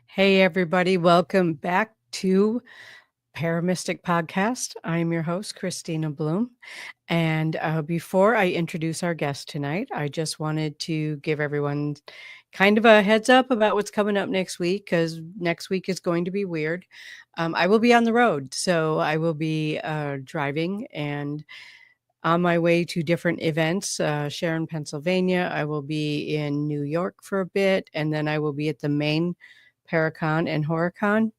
Hey, everybody. Welcome back to ParaMystic Podcast. I'm your host, Kristina Bloom. And before I introduce our guest tonight, I just wanted to give everyone kind of a heads up about what's coming up next week, because next week is going to be weird. I will be on the road. So I will be driving and on my way to different events. Sharon, Pennsylvania. I will be in New York for a bit, and then I will be at the Maine Paracon and HorrorCon.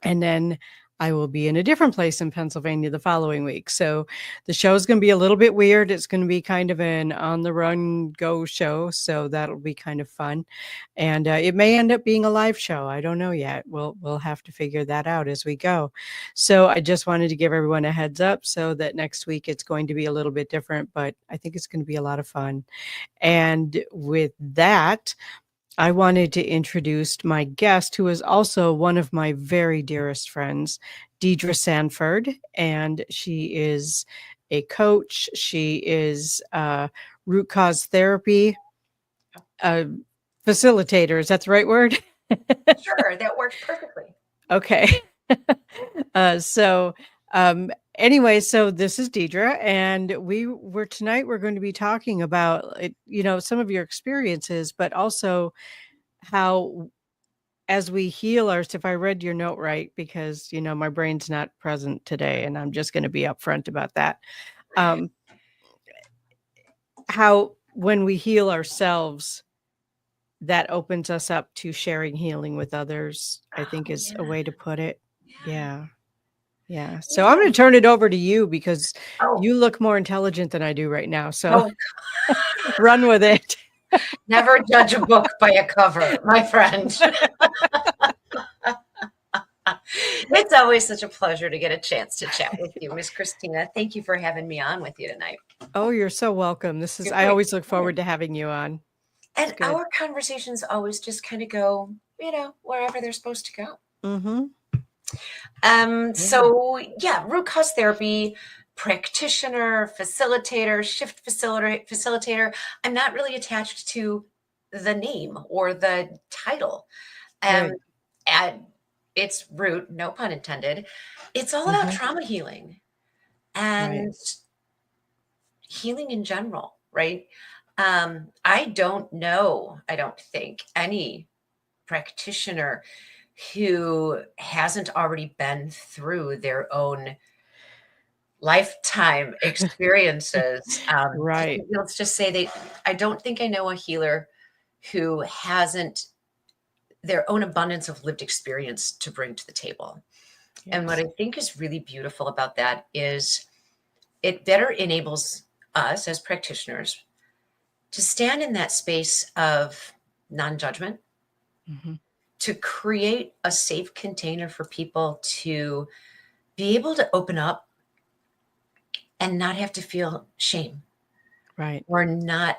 And then I will be in a different place in Pennsylvania the following week. So the show is going to be a little bit weird. It's going to be kind of an on the run go show. So that'll be kind of fun. And it may end up being a live show. I don't know yet. We'll have to figure that out as we go. So I just wanted to give everyone a heads up so that next week it's going to be a little bit different, but I think it's going to be a lot of fun. And with that, I wanted to introduce my guest, who is also one of my very dearest friends, Deidre Sanford, and she is a coach. She is a root cause therapy facilitator. Is that the right word? Sure, that works perfectly. Okay. Anyway, so this is Deidre, and we're going to be talking about, some of your experiences, but also how, as we heal if I read your note right, because, my brain's not present today, and I'm just going to be upfront about that. How when we heal ourselves, that opens us up to sharing healing with others, I think is a way to put it. Yeah. So I'm going to turn it over to you, because you look more intelligent than I do right now. So run with it. Never judge a book by a cover, my friend. It's always such a pleasure to get a chance to chat with you, Miss Kristina. Thank you for having me on with you tonight. Oh, you're so welcome. I always look forward to having you on. And our conversations always just kind of go, wherever they're supposed to go. Mm-hmm. So root cause therapy practitioner, facilitator, shift facilitator. I'm not really attached to the name or the title. At its root, no pun intended, it's all about trauma healing and healing in general, right? I don't think any practitioner who hasn't already been through their own lifetime experiences. Let's just say I don't think I know a healer who hasn't their own abundance of lived experience to bring to the table. Yes. And what I think is really beautiful about that is it better enables us as practitioners to stand in that space of non-judgment, to create a safe container for people to be able to open up and not have to feel shame. Right. Or not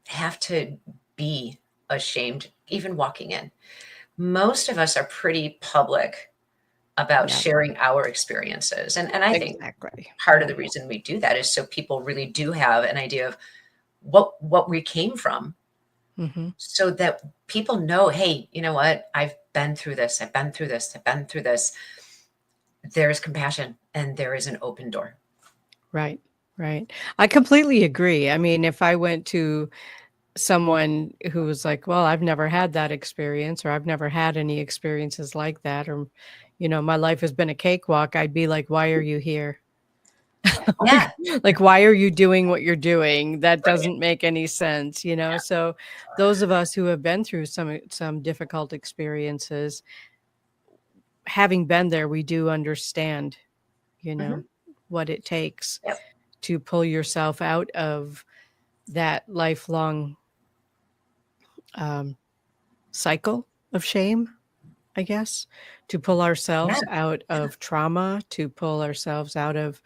have to be ashamed, even walking in. Most of us are pretty public about sharing our experiences. And I think part of the reason we do that is so people really do have an idea of what we came from, so that people know, hey, you know what? I've been through this. I've been through this. I've been through this. There is compassion and there is an open door. Right. I completely agree. I mean, if I went to someone who was like, well, I've never had that experience, or I've never had any experiences like that, or, my life has been a cakewalk, I'd be like, why are you here? Yeah. Like, why are you doing what you're doing? That doesn't make any sense, you know? So those of us who have been through some difficult experiences, having been there, we do understand, you Hmm. know, what it takes Yep. to pull yourself out of that lifelong um, cycle of shame, I guess, to pull Yeah. ourselves out of trauma, to pull ourselves out of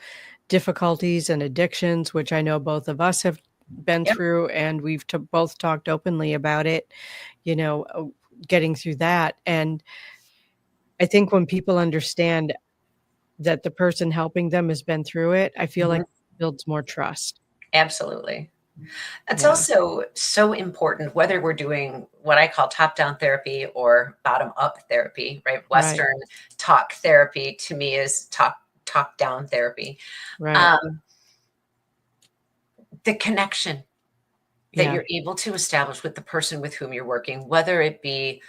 difficulties and addictions, which I know both of us have been Yep. through, and we've both talked openly about it, you know, getting through that. And I think when people understand that the person helping them has been through it, I feel like Mhm. it builds more trust. Absolutely. It's Yeah, also so important whether we're doing what I call top-down therapy or bottom-up therapy, right? right, Western talk therapy to me is top-down therapy. right. Um, the connection that Yeah, you're able to establish with the person with whom you're working, whether it be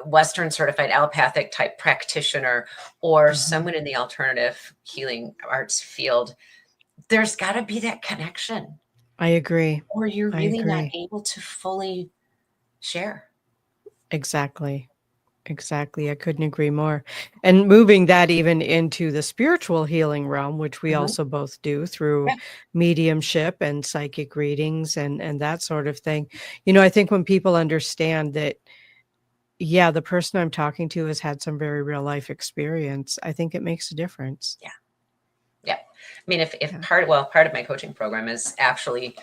Western certified allopathic type practitioner or mhm. someone in the alternative healing arts field, there's got to be that connection, I agree. or you're I really not agree. able to fully share. Exactly. Exactly. I couldn't agree more. And moving that even into the spiritual healing realm, which we Mhm. also both do through Yeah. mediumship and psychic readings and that sort of thing. You know, I think when people understand that, yeah, the person I'm talking to has had some very real life experience, I think it makes a difference. Yeah. Yeah. I mean, if Yeah. part of my coaching program is actually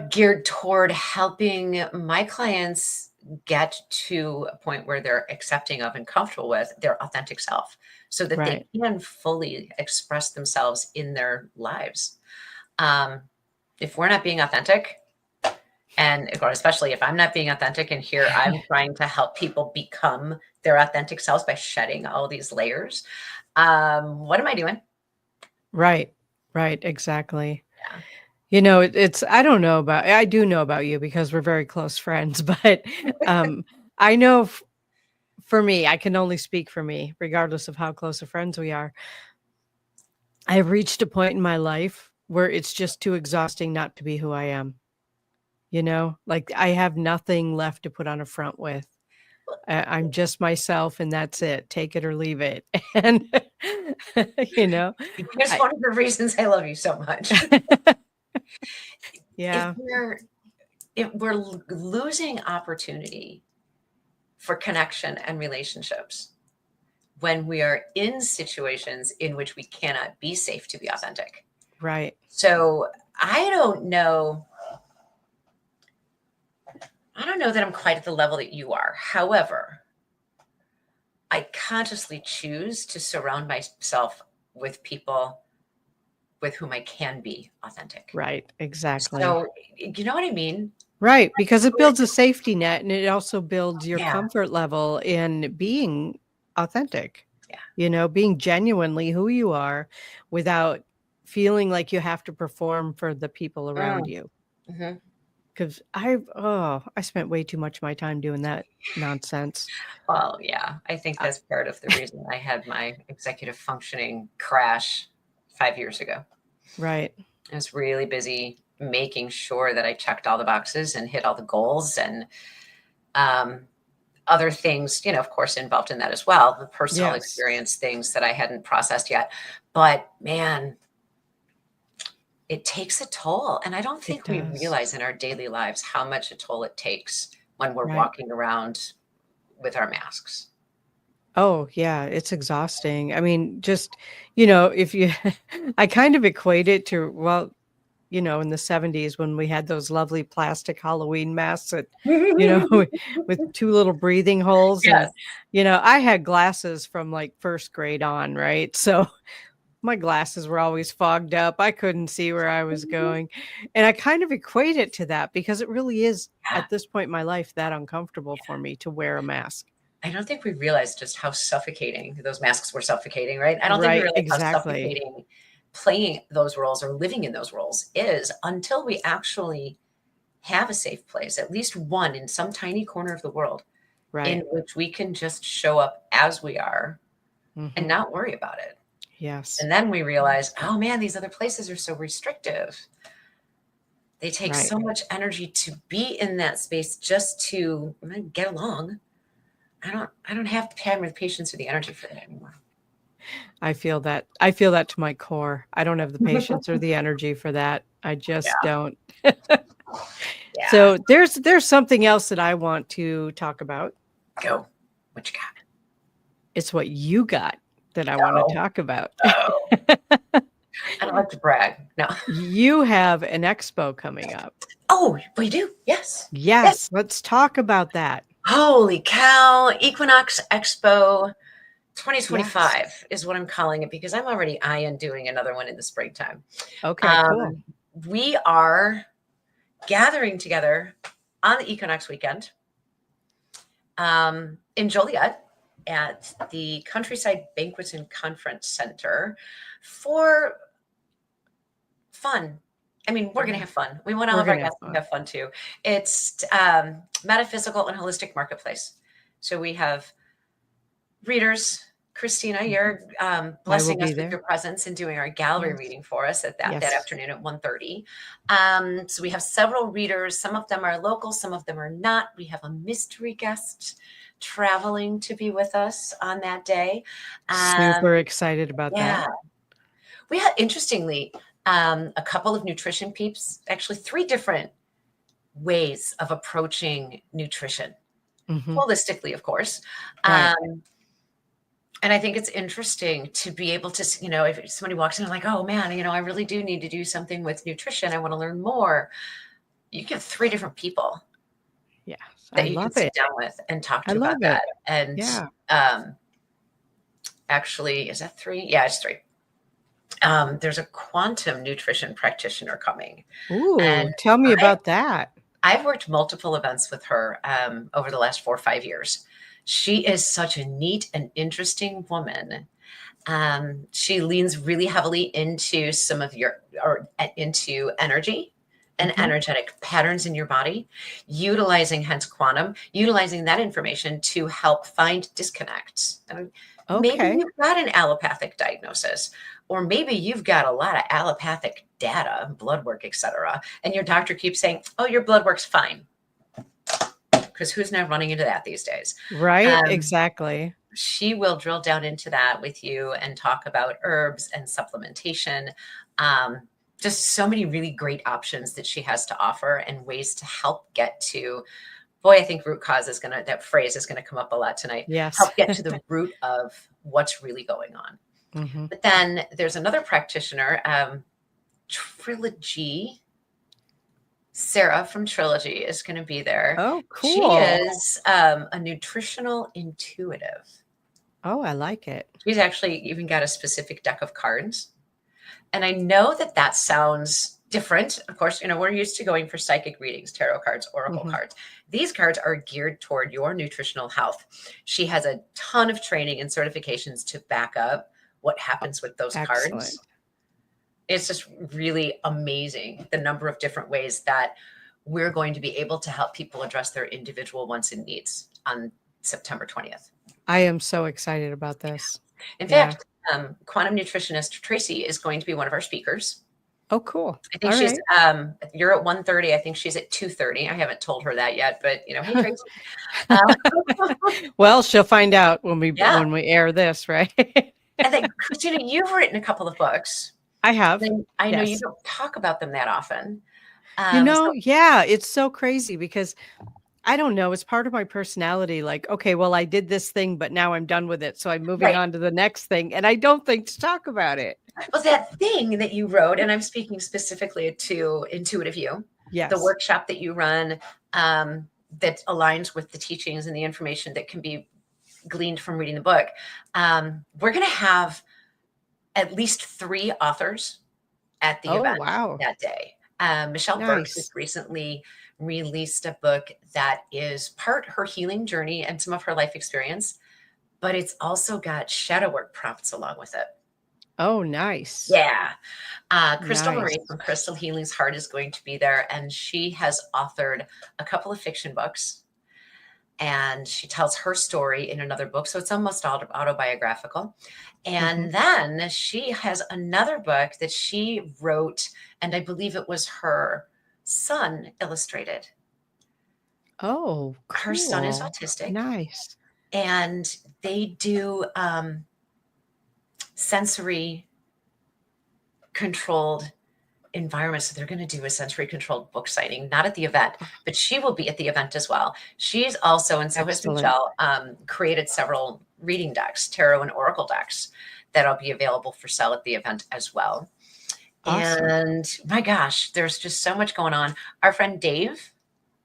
geared toward helping my clients get to a point where they're accepting of and comfortable with their authentic self so that they Right. can fully express themselves in their lives. Um, if we're not being authentic, or especially if I'm not being authentic, and here I'm trying to help people become their authentic selves by shedding all these layers, what am I doing? Right. Right. Exactly. Yeah. You know, I don't know about, I do know about you because we're very close friends, but I know for me, I can only speak for me, regardless of how close of friends we are. I've reached a point in my life where it's just too exhausting not to be who I am. You know, like I have nothing left to put on a front with. I'm just myself and that's it. Take it or leave it. And, you know, Here's I, one of the reasons I love you so much. If yeah, we're losing opportunity for connection and relationships when we are in situations in which we cannot be safe to be authentic. right. So I don't know that I'm quite at the level that you are. However, I consciously choose to surround myself with people with whom I can be authentic. Right. Exactly. So, you know what I mean? Right, because it builds a safety net and it also builds your Yeah. comfort level in being authentic, Yeah. you know, being genuinely who you are without feeling like you have to perform for the people around Mm, you. mhm. Because I spent way too much of my time doing that nonsense. Well, yeah, I think Uh, that's part of the reason I had my executive functioning crash 5 years ago. right. I was really busy making sure that I checked all the boxes and hit all the goals and, um, other things, of course, involved in that as well, the personal Yes, experience things that I hadn't processed yet. But man, it takes a toll, and I don't it think we does. realize in our daily lives how much a toll it takes when we're Right. walking around with our masks. Oh, yeah, it's exhausting. I mean, just, you know, if you, I kind of equate it to, well, you know, in the '70s when we had those lovely plastic Halloween masks that, you know, with 2 little breathing holes and, Yes. you know, I had glasses from, like, 1st grade on, right? So, my glasses were always fogged up, I couldn't see where I was going, and I kind of equate it to that because it really is, Yeah. at this point in my life, that uncomfortable for me to wear a mask. I don't think we realized just how suffocating those masks were suffocating, right? I don't think we Right, realize how exactly. suffocating playing those roles or living in those roles is until we actually have a safe place, at least one in some tiny corner of the world in Right. which we can just show up as we are and Mhm. not worry about it. Yes. And then we realize, oh man, these other places are so restrictive. They take so much energy to be in that space just to get along. I don't have time or the patience or the energy for that anymore. I feel that. I feel that to my core. I don't have the patience or the energy for that. I just don't. Yeah. So there's something else that I want to talk about. Go. What you got? It's what you got that I want to talk about. Oh. I don't like to brag. No. You have an expo coming up. Oh, we do? Yes. Yes. Let's talk about that. Holy cow. Equinox Expo 2025 Yes. is what I'm calling it, because I'm already eyeing doing another one in the springtime. Okay, cool. We are gathering together on the Equinox weekend in Joliet at the Countryside Banquets and Conference Center for fun. I mean, we're going to have fun. We want all of our guests to have fun too. It's metaphysical and holistic marketplace. So we have readers. Kristina, you're blessing us with your presence and doing our gallery reading for us at that afternoon at 1:30. So we have several readers. Some of them are local, some of them are not. We have a mystery guest traveling to be with us on that day. Super excited about that. We had, interestingly, a couple of nutrition peeps, actually 3 different ways of approaching nutrition, holistically, of course. And I think it's interesting to be able to, if somebody walks in and like, oh man, I really do need to do something with nutrition. I want to learn more. You get 3 different people. Yeah. That you can sit down with and talk to about that. And actually, is that 3? Yeah, it's 3. There's a quantum nutrition practitioner coming. Ooh, and tell me about that. I've worked multiple events with her over the last 4 or 5 years. She is such a neat and interesting woman. She leans really heavily into into energy and energetic patterns in your body, utilizing hence quantum, utilizing that information to help find disconnects. Maybe you've got an allopathic diagnosis, or maybe you've got a lot of allopathic data, blood work, etc. And your doctor keeps saying, oh, your blood work's fine. Because who's not running into that these days? Right, exactly. She will drill down into that with you and talk about herbs and supplementation. Just so many really great options that she has to offer and ways to help get to, boy, I think root cause is that phrase is going to come up a lot tonight. Yes. Help get to the root of what's really going on. But then there's another practitioner, Trilogy. Sarah from Trilogy is going to be there. Oh, cool. She is a nutritional intuitive. Oh, I like it. She's actually even got a specific deck of cards. And I know that sounds different. Of course, we're used to going for psychic readings, tarot cards, oracle cards. These cards are geared toward your nutritional health. She has a ton of training and certifications to back up what happens with those cards. It's just really amazing the number of different ways that we're going to be able to help people address their individual wants and needs on September 20th. I am so excited about this. In fact, quantum nutritionist Tracy is going to be one of our speakers. Oh, cool. I think she's, you're at 1:30. I think she's at 2:30. I haven't told her that yet, but hey, Tracy. Well, she'll find out when we air this, right? And then, Kristina, you've written a couple of books. I have. I know you don't talk about them that often. It's so crazy because I don't know. It's part of my personality. Like, okay, well, I did this thing, but now I'm done with it. So I'm moving on to the next thing. And I don't think to talk about it. Well, that thing that you wrote, and I'm speaking specifically to Intuitive You, the workshop that you run that aligns with the teachings and the information that can be gleaned from reading the book. We're going to have at least 3 authors at the event that day. Michelle Burks has recently released a book that is part her healing journey and some of her life experience, but it's also got shadow work prompts along with it. Oh, nice. Yeah. Crystal Marie from Crystal Healing's Heart is going to be there, and she has authored a couple of fiction books. and she tells her story in another book. So it's almost autobiographical. And then she has another book that she wrote, and I believe it was her son illustrated. Oh, cool. Her son is autistic. Nice. And they do sensory controlled environment. So they're going to do a sensory controlled book signing, not at the event, but she will be at the event as well. She's also, and so has Michelle, created several reading decks, tarot and oracle decks that'll be available for sale at the event as well. Awesome. And my gosh, there's just so much going on. Our friend Dave.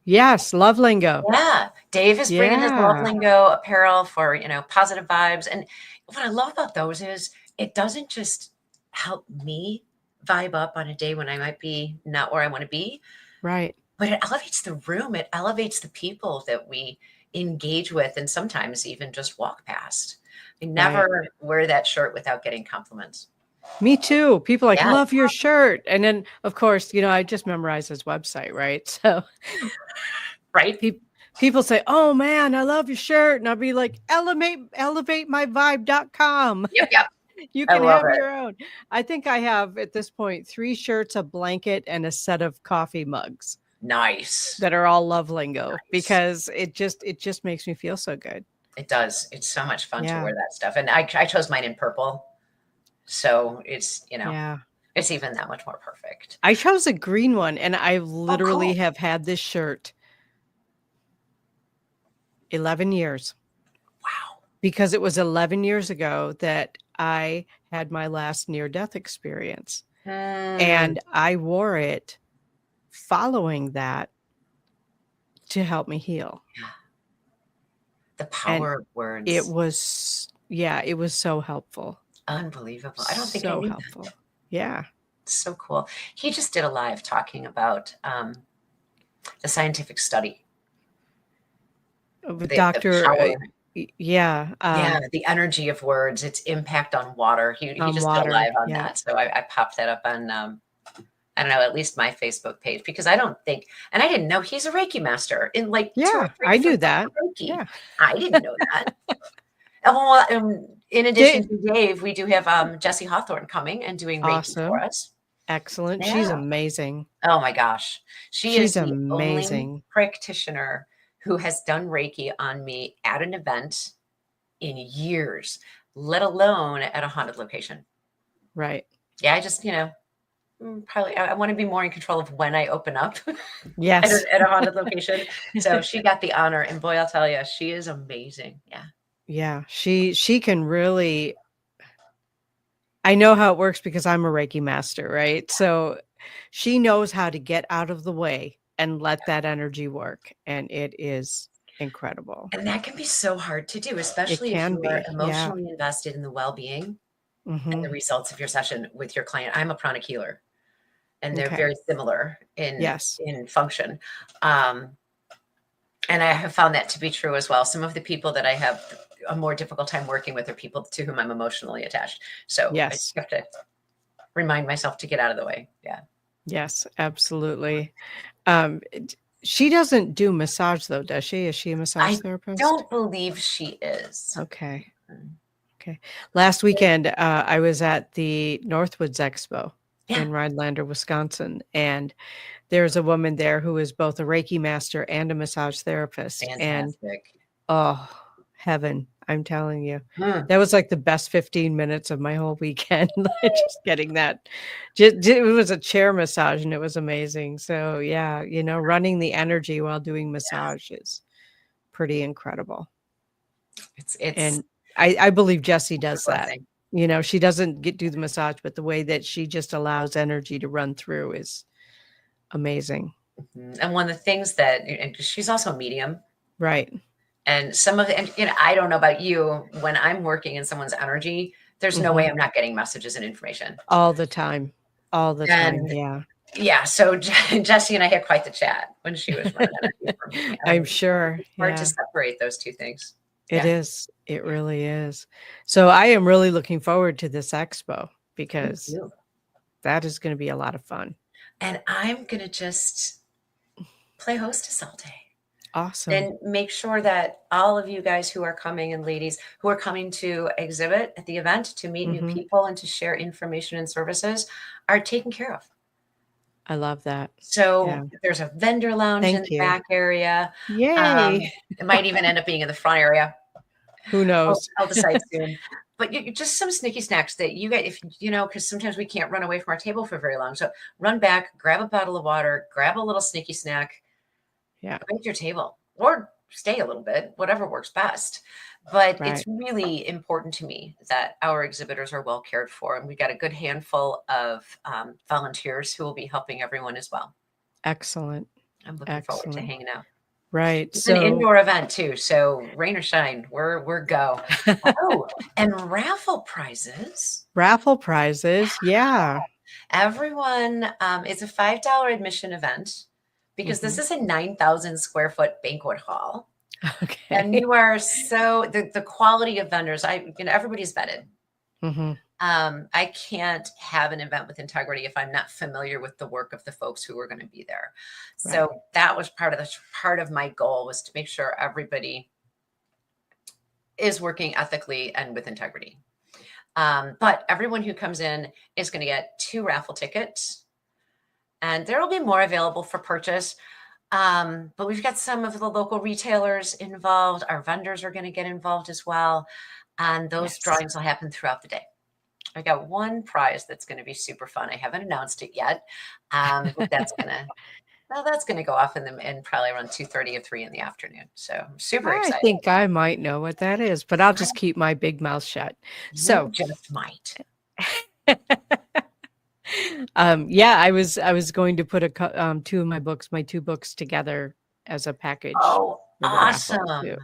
Yes, Love Lingo. Yeah, Dave is bringing his Love Lingo apparel for, positive vibes. And what I love about those is it doesn't just help me vibe up on a day when I might be not where I want to be. Right. But it elevates the room. It elevates the people that we engage with and sometimes even just walk past. I never wear that shirt without getting compliments. Me too. People like, love your shirt. And then, of course, I just memorized his website, right? So, right. People say, oh man, I love your shirt. And I'll be like, elevatemyvibe.com. Yep. You can have your own. I think I have at this point 3 shirts, a blanket, and a set of coffee mugs. Nice. That are all Love Lingo because it just makes me feel so good. It does. It's so much fun to wear that stuff. And I chose mine in purple. So it's, it's even that much more perfect. I chose a green one and I literally have had this shirt 11 years. Wow. Because it was 11 years ago that I had my last near-death experience. And I wore it following that to help me heal. Yeah. The power of words. It was so helpful. Unbelievable. I don't think so I knew helpful. That. Yeah. So cool. He just did a live talking about the scientific study. The energy of words, its impact on water. He just did a live on that. So I popped that up on, I don't know, at least my Facebook page, because I don't think, and I didn't know he's a Reiki master in like 2 or 3 I knew that. Reiki. Yeah. I didn't know that. Well, in addition to Dave, we do have Jessie Hawthorne coming and doing Reiki for us. Excellent. Yeah. She's amazing. Oh my gosh. She's amazing. Only practitioner who has done Reiki on me at an event in years, let alone at a haunted location. Right. Yeah, I just, probably I want to be more in control of when I open up yes. at a haunted location. So she got the honor, and boy, I'll tell you, she is amazing. Yeah. Yeah. She can really, I know how it works because I'm a Reiki master, right? So she knows how to get out of the way and let that energy work. And it is incredible. And that can be so hard to do, especially if you are emotionally invested in the well-being and the results of your session with your client. I'm a pranic healer, and they're very similar in function. And I have found that to be true as well. Some of the people that I have a more difficult time working with are people to whom I'm emotionally attached. So I just have to remind myself to get out of the way. Yeah. Yes, absolutely. She doesn't do massage though, does she? Is she a massage therapist? I don't believe she is. Okay. Okay. Last weekend, I was at the Northwoods Expo in Rhinelander, Wisconsin, and there's a woman there who is both a Reiki master and a massage therapist. Fantastic. And heaven, I'm telling you. That was like the best 15 minutes of my whole weekend. Just getting that. It was a chair massage and it was amazing. So yeah, running the energy while doing massage is pretty incredible. And I believe Jessie does that. She doesn't do the massage, but the way that she just allows energy to run through is amazing. And one of the things and she's also a medium. Right. And some of it, and I don't know about you, when I'm working in someone's energy, there's no way I'm not getting messages and information. All the time. Yeah. Yeah. So Jessie and I had quite the chat when she was running energy for me. I'm sure. It's hard to separate those two things. It is. It really is. So I am really looking forward to this expo because that is going to be a lot of fun. And I'm going to just play hostess all day. Awesome. Then make sure that all of you guys who are coming and ladies who are coming to exhibit at the event, to meet new people and to share information and services are taken care of. I love that. So there's a vendor lounge in Thank the you. back area. Yay. It might even end up being in the front area. Who knows? I'll decide soon. But just some sneaky snacks that you get, if you know, because sometimes we can't run away from our table for very long. So run back, grab a bottle of water, grab a little sneaky snack, Yeah. go to your table, or stay a little bit, whatever works best. But Right. it's really important to me that our exhibitors are well cared for, and we've got a good handful of volunteers who will be helping everyone as well. Excellent. I'm looking forward to hanging out. Right. It's an indoor event too, so rain or shine, we're go. Oh, and raffle prizes. Raffle prizes. Yeah. Everyone, it's a $5 admission event because this is a 9,000 square foot banquet hall. Okay. And you are so the quality of vendors. Everybody's vetted. I can't have an event with integrity if I'm not familiar with the work of the folks who are going to be there. So that was part of my goal, was to make sure everybody is working ethically and with integrity. But everyone who comes in is going to get 2 raffle tickets, and there will be more available for purchase. But we've got some of the local retailers involved. Our vendors are going to get involved as well. And those drawings will happen throughout the day. I got one prize that's going to be super fun. I haven't announced it yet. But that's going to go off in probably around 2:30 or 3 in the afternoon. So I'm super excited. I think I might know what that is, but I'll just keep my big mouth shut. You just might. I was going to put 2 of my 2 books together as a package. Oh, awesome.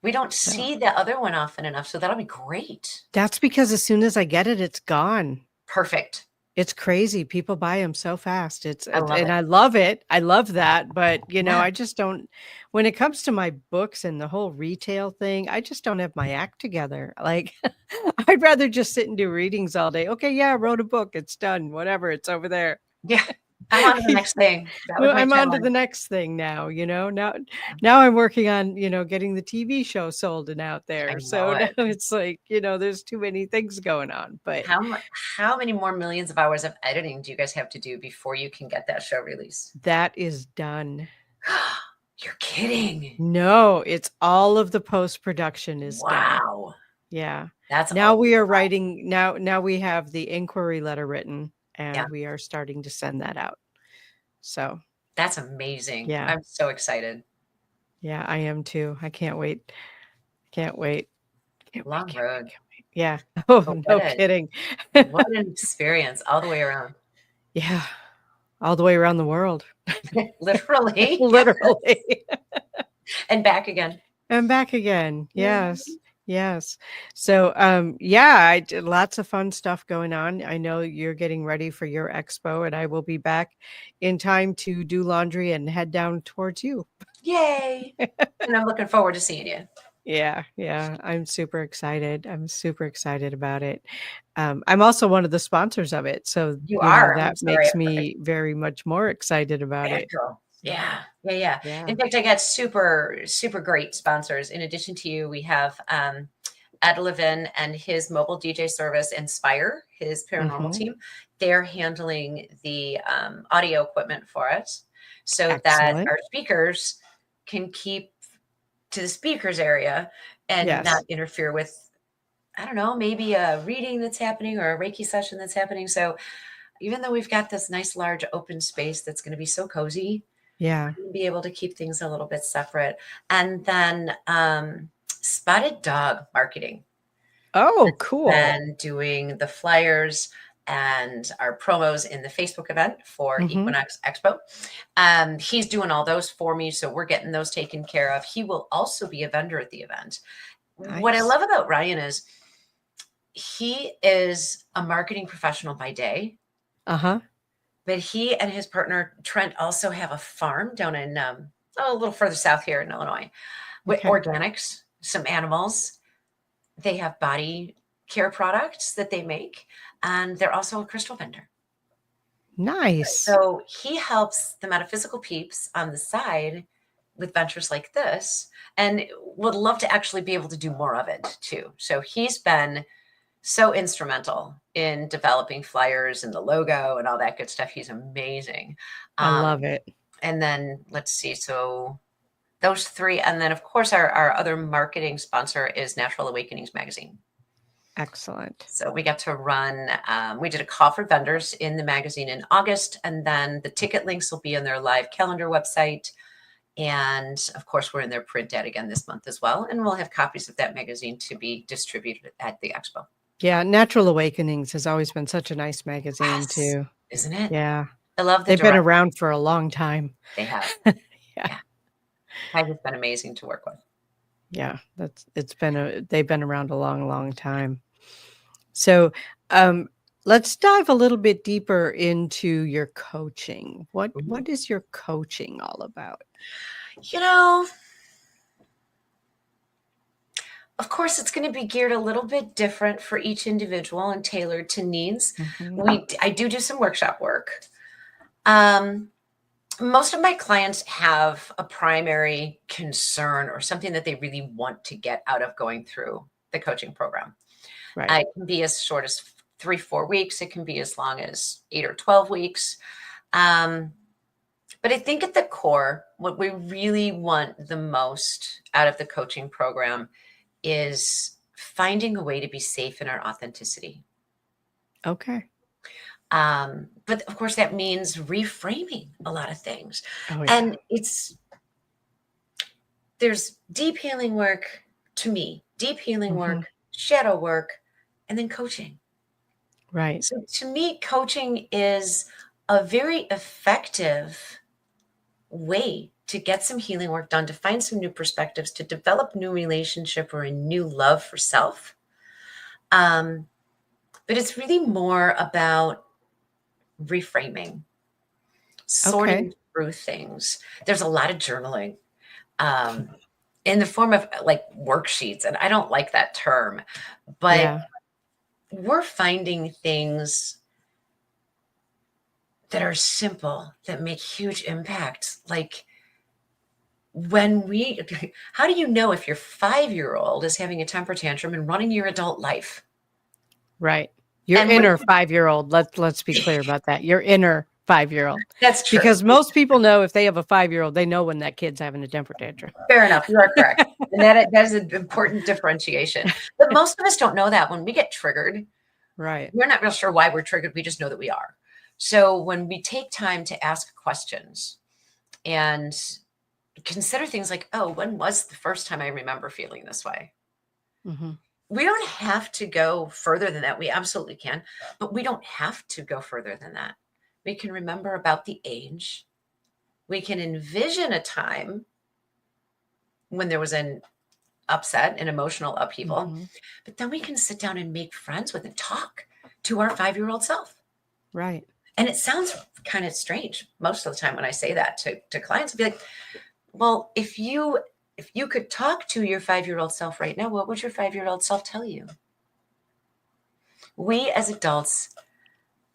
We don't see the other one often enough, so that'll be great. That's because as soon as I get it, it's gone. Perfect. It's crazy. People buy them so fast. I love it. I love that. But, I just don't, when it comes to my books and the whole retail thing, I just don't have my act together. Like, I'd rather just sit and do readings all day. Okay. Yeah. I wrote a book. It's done. Whatever. It's over there. Yeah. I'm on to the next thing. I'm on to the next thing now, now I'm working on, getting the TV show sold and out there. So now it's like, there's too many things going on. But how many more millions of hours of editing do you guys have to do before you can get that show released? That is done. You're kidding. No, it's all of the post-production is done. Wow. Yeah. That's now we are writing now we have the inquiry letter written, and we are starting to send that out. So that's amazing. Yeah. I'm so excited. Yeah, I am too. I can't wait. Long road. Yeah. Oh, no kidding. What an experience all the way around. Yeah. All the way around the world. Literally. Literally. And back again. And back again. Yes. Yes. So, lots of fun stuff going on. I know you're getting ready for your expo, and I will be back in time to do laundry and head down towards you. Yay. And I'm looking forward to seeing you. Yeah. Yeah. I'm super excited. I'm super excited about it. I'm also one of the sponsors of it. So you are. That makes me very much more excited about it. Yeah. In fact, I got super, super great sponsors. In addition to you, we have Ed Levin and his mobile DJ service, Inspire, his paranormal team. They're handling the audio equipment for us so that our speakers can keep to the speakers area and not interfere with, I don't know, maybe a reading that's happening or a Reiki session that's happening. So even though we've got this nice large open space that's going to be so cozy, we'll be able to keep things a little bit separate. And then Spotted Dog Marketing. Oh, cool. And doing the flyers and our promos in the Facebook event for Equinox Expo. He's doing all those for me, so we're getting those taken care of. He will also be a vendor at the event. Nice. What I love about Ryan is he is a marketing professional by day. But he and his partner Trent also have a farm down in a little further south here in Illinois with organics, some animals. They have body care products that they make, and they're also a crystal vendor. Nice. So he helps the metaphysical peeps on the side with ventures like this, and would love to actually be able to do more of it too. So he's been so instrumental in developing flyers and the logo and all that good stuff. He's amazing. I love it. And then let's see. So those three. And then of course our other marketing sponsor is Natural Awakenings magazine. Excellent. So we got to run, we did a call for vendors in the magazine in August, and then the ticket links will be on their live calendar website. And of course, we're in their print ad again this month as well. And we'll have copies of that magazine to be distributed at the expo. Yeah. Natural Awakenings has always been such a nice magazine too. Isn't it? Yeah. I love They've been around for a long time. They have. Yeah. It's been amazing to work with. Yeah. They've been around a long, long time. So, let's dive a little bit deeper into your coaching. What is your coaching all about? Of course, it's going to be geared a little bit different for each individual and tailored to needs. I do some workshop work. Most of my clients have a primary concern or something that they really want to get out of going through the coaching program. Right. It can be as short as 3-4 weeks. It can be as long as 8 or 12 weeks. But I think at the core, what we really want the most out of the coaching program is finding a way to be safe in our authenticity. Okay. But of course, that means reframing a lot of things. Oh, yeah. And there's deep healing work to me, deep healing work, shadow work, and then coaching. Right. So to me, coaching is a very effective way to get some healing work done, to find some new perspectives, to develop new relationship or a new love for self. But it's really more about reframing, sorting through things. There's a lot of journaling in the form of like worksheets. And I don't like that term, but we're finding things that are simple, that make huge impacts. Like how do you know if your 5-year-old is having a temper tantrum and running your adult life? Right. Your inner 5-year-old. Let's be clear about that. Your inner 5-year-old. That's true. Because most people know if they have a 5-year-old, they know when that kid's having a temper tantrum. Fair enough. You are correct. And that is an important differentiation. But most of us don't know that when we get triggered. Right. We're not real sure why we're triggered. We just know that we are. So when we take time to ask questions and consider things like, oh, when was the first time I remember feeling this way? We don't have to go further than that. We absolutely can, but we don't have to go further than that. We can remember about the age. We can envision a time when there was an upset, an emotional upheaval, but then we can sit down and make friends with and talk to our 5-year-old self. Right. And it sounds kind of strange most of the time when I say that to clients. I'll be like, well, if you could talk to your 5-year-old self right now, what would your 5-year-old self tell you? We as adults,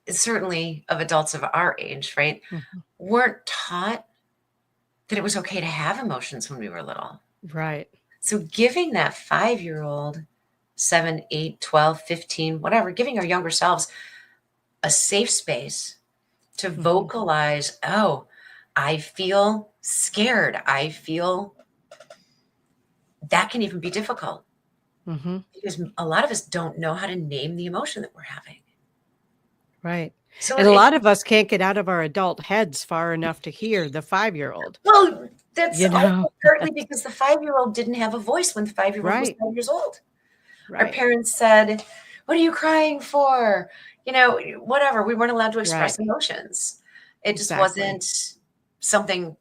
certainly of adults of our age, right, weren't taught that it was okay to have emotions when we were little. Right. So giving that 5-year-old, 7, 8, 12, 15, whatever, giving our younger selves a safe space to vocalize, oh, I feel scared. I feel that can even be difficult because a lot of us don't know how to name the emotion that we're having. Right. So and a lot of us can't get out of our adult heads far enough to hear the 5-year-old. Well, that's partly because the 5-year-old didn't have a voice when the 5-year-old was 5 years old. Right. Our parents said, what are you crying for? Whatever. We weren't allowed to express emotions. It just wasn't something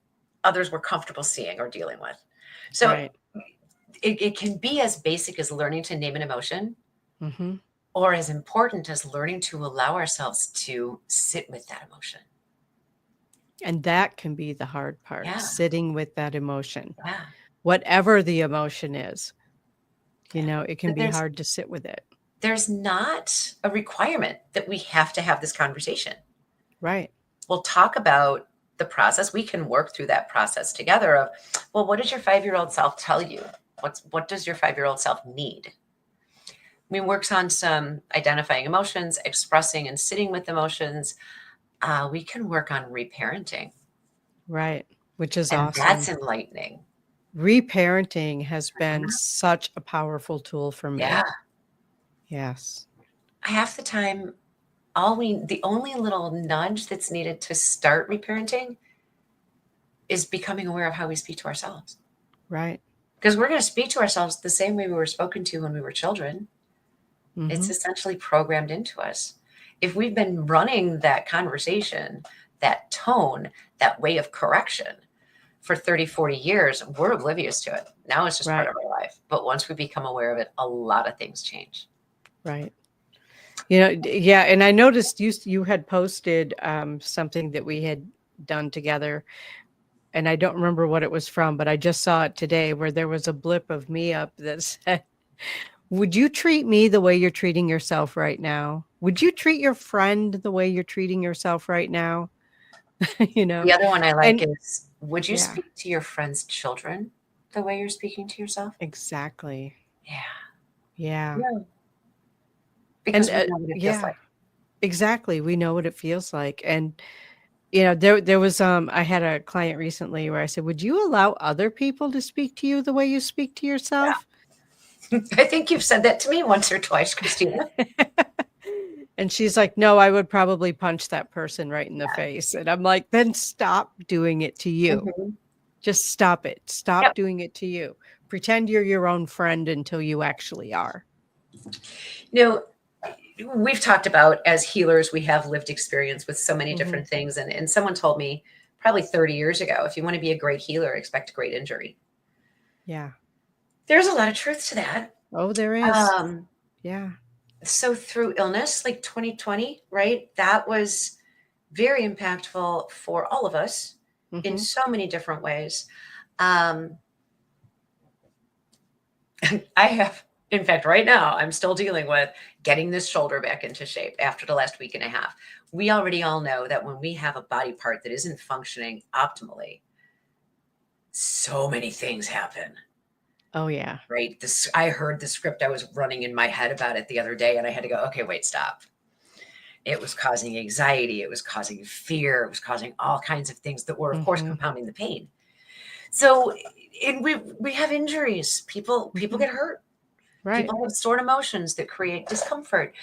others were comfortable seeing or dealing with. So it can be as basic as learning to name an emotion or as important as learning to allow ourselves to sit with that emotion. And that can be the hard part, sitting with that emotion. Yeah. Whatever the emotion is, it can be hard to sit with it. There's not a requirement that we have to have this conversation. Right. We'll talk about the process. We can work through that process together of, well, what does your 5-year-old self tell you? What does your 5-year-old self need? We works on some identifying emotions, expressing and sitting with emotions. We can work on reparenting. Right. Which is and awesome. That's enlightening. Reparenting has been such a powerful tool for me. Yeah. Yes. Half the time, the only little nudge that's needed to start reparenting is becoming aware of how we speak to ourselves. Right. Because we're going to speak to ourselves the same way we were spoken to when we were children. Mm-hmm. It's essentially programmed into us. If we've been running that conversation, that tone, that way of correction for 30, 40 years, we're oblivious to it. Now it's just part of our life. But once we become aware of it, a lot of things change. Right. Yeah. And I noticed you had posted something that we had done together. And I don't remember what it was from, but I just saw it today where there was a blip of me up that said, would you treat me the way you're treating yourself right now? Would you treat your friend the way you're treating yourself right now? The other one I like is, would you speak to your friend's children the way you're speaking to yourself? Exactly. Yeah. Because we know what it feels like. Exactly. We know what it feels like. And there was I had a client recently where I said, would you allow other people to speak to you the way you speak to yourself? Yeah. I think you've said that to me once or twice, Kristina. And she's like, no, I would probably punch that person right in the face. And I'm like, then stop doing it to you. Mm-hmm. Just stop it. Stop doing it to you. Pretend you're your own friend until you actually are. We've talked about, as healers, we have lived experience with so many different things. And someone told me probably 30 years ago, if you want to be a great healer, expect a great injury. Yeah. There's a lot of truth to that. Oh, there is. Yeah. So through illness, like 2020, right? That was very impactful for all of us in so many different ways. I have, in fact, right now, I'm still dealing with getting this shoulder back into shape after the last week and a half. We already all know that when we have a body part that isn't functioning optimally, so many things happen. Oh, yeah. Right. I heard the script. I was running in my head about it the other day, and I had to go, okay, wait, stop. It was causing anxiety. It was causing fear. It was causing all kinds of things that were, of course, compounding the pain. So we have injuries. People get hurt. Right. People have stored emotions that create discomfort.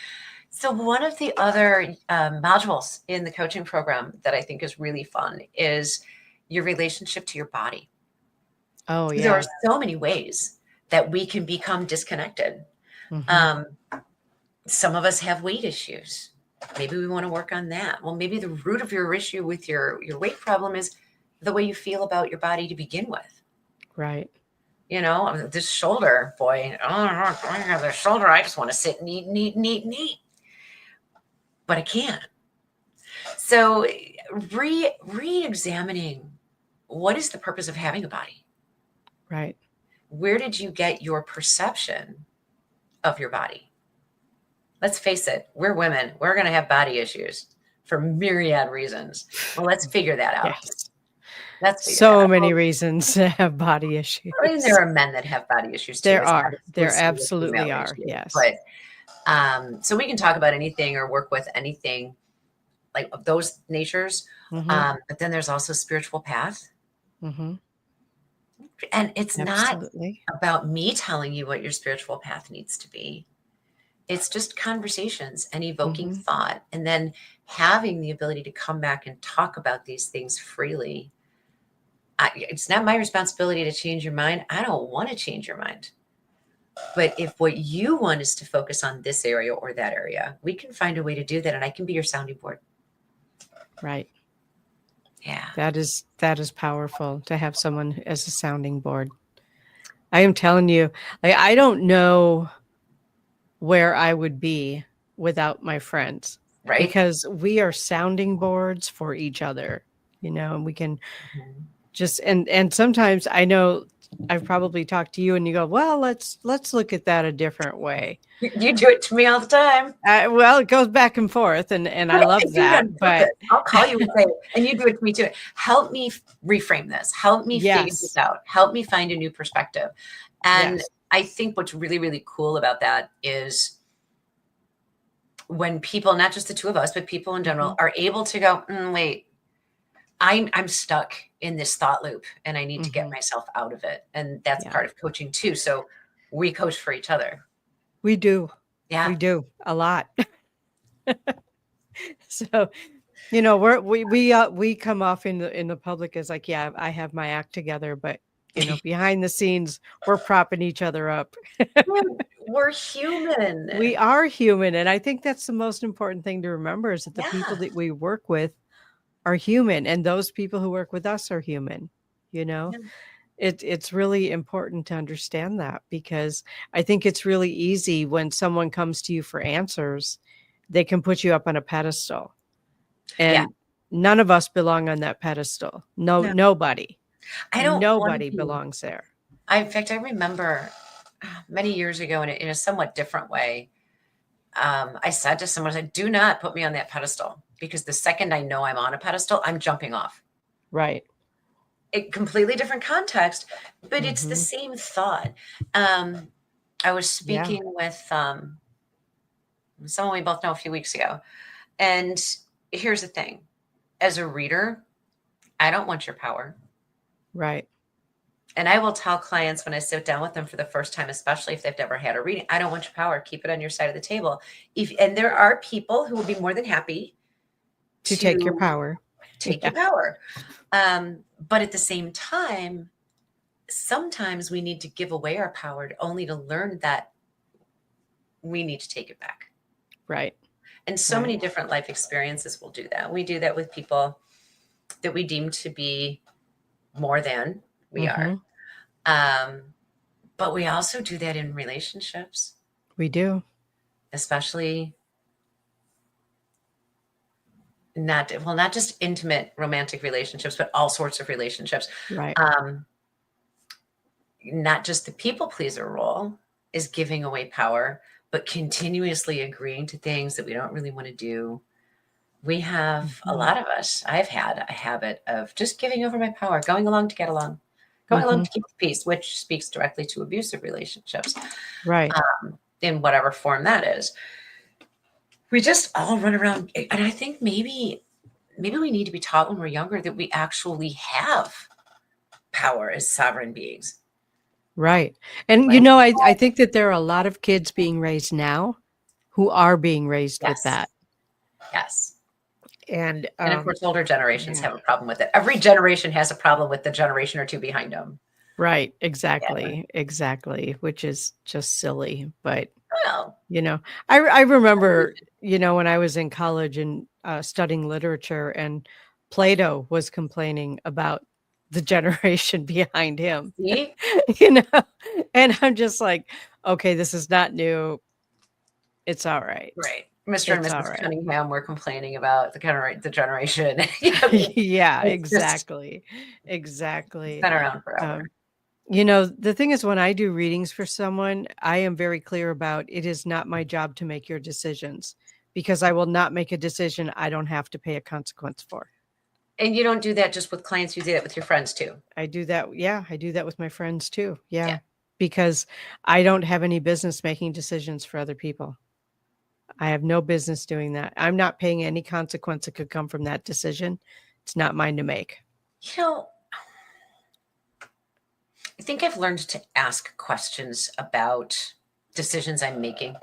So one of the other modules in the coaching program that I think is really fun is your relationship to your body. Oh, yeah. There are so many ways that we can become disconnected. Some of us have weight issues. Maybe we want to work on that. Well, maybe the root of your issue with your weight problem is the way you feel about your body to begin with. Right. This shoulder, boy, I have this shoulder. I just want to sit and eat. But I can't. So re-examining, what is the purpose of having a body? Right. Where did you get your perception of your body? Let's face it, we're women. We're going to have body issues for myriad reasons. Well, let's figure that out. Yes. So many reasons to have body issues. I mean, there are men that have body issues too. There absolutely are. Issue. Yes. But so we can talk about anything or work with anything like of those natures. But then there's also spiritual path. And it's not about me telling you what your spiritual path needs to be. It's just conversations and evoking thought, and then having the ability to come back and talk about these things freely. It's not my responsibility to change your mind. I don't want to change your mind. But if what you want is to focus on this area or that area, we can find a way to do that, and I can be your sounding board. Right. Yeah. That is powerful to have someone as a sounding board. I am telling you, I don't know where I would be without my friends. Right. Because we are sounding boards for each other, and we can just, and sometimes I know I've probably talked to you and you go, well, let's look at that a different way. You do it to me all the time. Well, it goes back and forth, and I love that. But I'll call you and say, and you do it to me too. Help me reframe this. Help me figure this out. Help me find a new perspective. And I think what's really, really cool about that is when people, not just the two of us, but people in general, are able to go, wait, I'm stuck in this thought loop and I need to get myself out of it. And that's part of coaching too. So we coach for each other. We do. Yeah. We do a lot. So, you know, we come off in the public as like, yeah, I have my act together, but you know, behind the scenes, we're propping each other up. We're human. We are human. And I think that's the most important thing to remember is that the people that we work with are human, and those people who work with us are human. You know, it's really important to understand that, because I think it's really easy when someone comes to you for answers, they can put you up on a pedestal, and none of us belong on that pedestal. Nobody. Nobody belongs there. In fact, I remember many years ago in a somewhat different way, I said to someone, I said, do not put me on that pedestal, because the second I know I'm on a pedestal, I'm jumping off. Right. A completely different context, but it's the same thought. I was speaking with someone we both know a few weeks ago. And here's the thing. As a reader, I don't want your power. Right. And I will tell clients when I sit down with them for the first time, especially if they've never had a reading, I don't want your power. Keep it on your side of the table. And there are people who will be more than happy to take your power. Take your power. But at the same time, sometimes we need to give away our power only to learn that we need to take it back. Right. And so many different life experiences will do that. We do that with people that we deem to be more than we are. But we also do that in relationships. We do. Especially not just intimate romantic relationships, but all sorts of relationships. Right. Not just the people pleaser role is giving away power, but continuously agreeing to things that we don't really want to do. We have a lot of us. I've had a habit of just giving over my power, going along to get along, going along to keep the peace, which speaks directly to abusive relationships. Right. In whatever form that is. We just all run around. And I think maybe we need to be taught when we're younger that we actually have power as sovereign beings. Right. And, you know, I think that there are a lot of kids being raised now who are being raised with that. Yes. And of course, older generations have a problem with it. Every generation has a problem with the generation or two behind them. Right. Exactly. Exactly. Which is just silly. But, you know, I remember, you know, when I was in college and studying literature, and Plato was complaining about the generation behind him. See? You know, and I'm just like, okay, this is not new. It's all right. Right. Mr. and Mrs. Cunningham were complaining about the generation. Yeah, exactly. Exactly. It's been around forever. You know, the thing is, when I do readings for someone, I am very clear about it is not my job to make your decisions, because I will not make a decision I don't have to pay a consequence for. And you don't do that just with clients, you do that with your friends too. I do that. Yeah, I do that with my friends too. Yeah. Because I don't have any business making decisions for other people. I have no business doing that. I'm not paying any consequence that could come from that decision. It's not mine to make. You know, I think I've learned to ask questions about decisions I'm making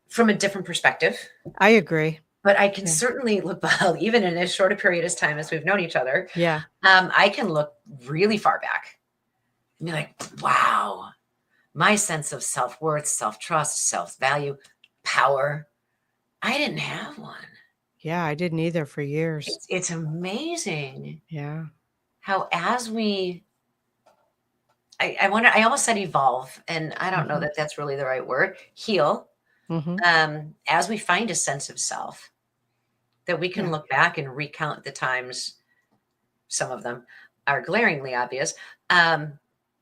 from a different perspective. I agree. But I can certainly look, even in as short a period of time as we've known each other. Yeah. I can look really far back and be like, wow, my sense of self-worth, self-trust, self-value, power, I didn't have one. Yeah, I didn't either for years. It's amazing. Yeah. How as we, I wonder, I almost said evolve, and I don't know that that's really the right word, heal. As we find a sense of self, that we can look back and recount the times, some of them are glaringly obvious,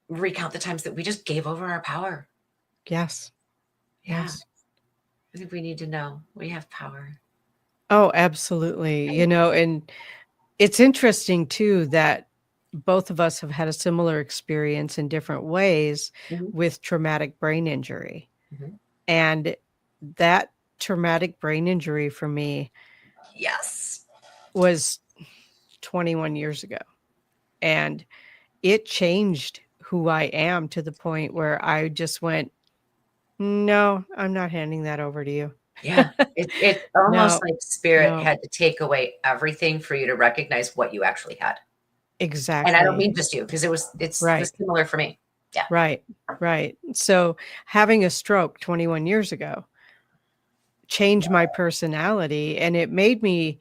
recount the times that we just gave over our power. Yes. Yeah. Yes. I think we need to know we have power. Oh, absolutely. And it's interesting too that both of us have had a similar experience in different ways Mhm. with traumatic brain injury. Mhm. And that traumatic brain injury for me Yes. was 21 years ago. And it changed who I am to the point where I just went, no, I'm not handing that over to you. Yeah. It's almost No, like spirit no, had to take away everything for you to recognize what you actually had. And I don't exactly. mean just you, because it was Right, similar for me. Yeah. right, right. So having a stroke 21 years ago changed my personality, and it made me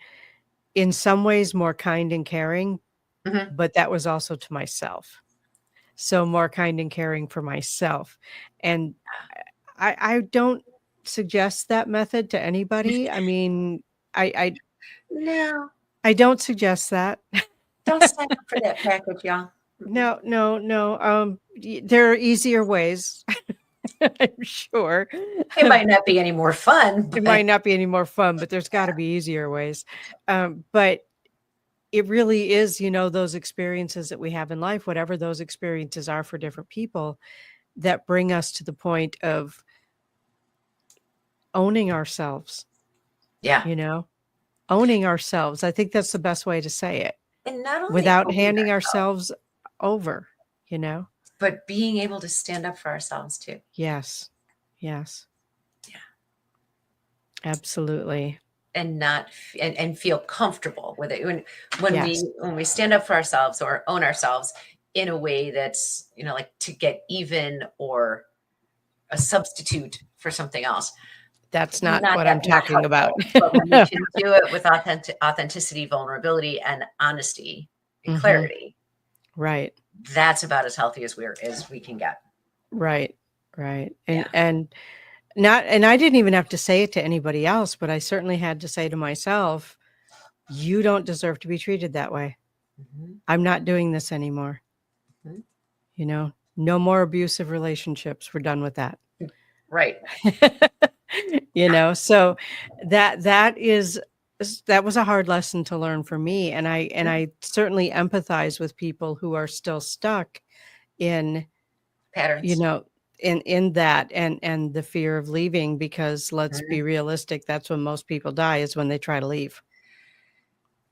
in some ways more kind and caring, Mhm. but that was also to myself. So more kind and caring for myself. And I don't suggest that method to anybody. I mean, I No, I don't suggest that. don't sign up for that package, y'all. Mm-mm. No, no, no. There are easier ways, I'm sure. It might not be any more fun, It but might not be any more fun, but there's got to be easier ways. But it really is, those experiences that we have in life, whatever those experiences are for different people, that bring us to the point of owning ourselves, yeah. you know, owning ourselves. I think that's the best way to say it And not only without owning handing ourselves, ourselves over, you know? but being able to stand up for ourselves too. Yes. Yes. Yeah. Absolutely. And not and feel comfortable with it. Yes. When we stand up for ourselves or own ourselves in a way that's, like to get even or a substitute for something else. That's not Not what I'm that not talking about. helpful, but when we can do it with authenticity, vulnerability, and honesty and Mhm. clarity, Right. that's about as healthy as we can get. Right. Right. And Yeah. and not and I didn't even have to say it to anybody else, but I certainly had to say to myself, "You don't deserve to be treated that way. Mhm, I'm not doing this anymore." mhm. No more abusive relationships. We're done with that. Right. So that was a hard lesson to learn for me, and I certainly empathize with people who are still stuck in, you Patterns. know, in that and the fear of leaving, because let's be Mhm. realistic, that's when most people die, is when they try to leave,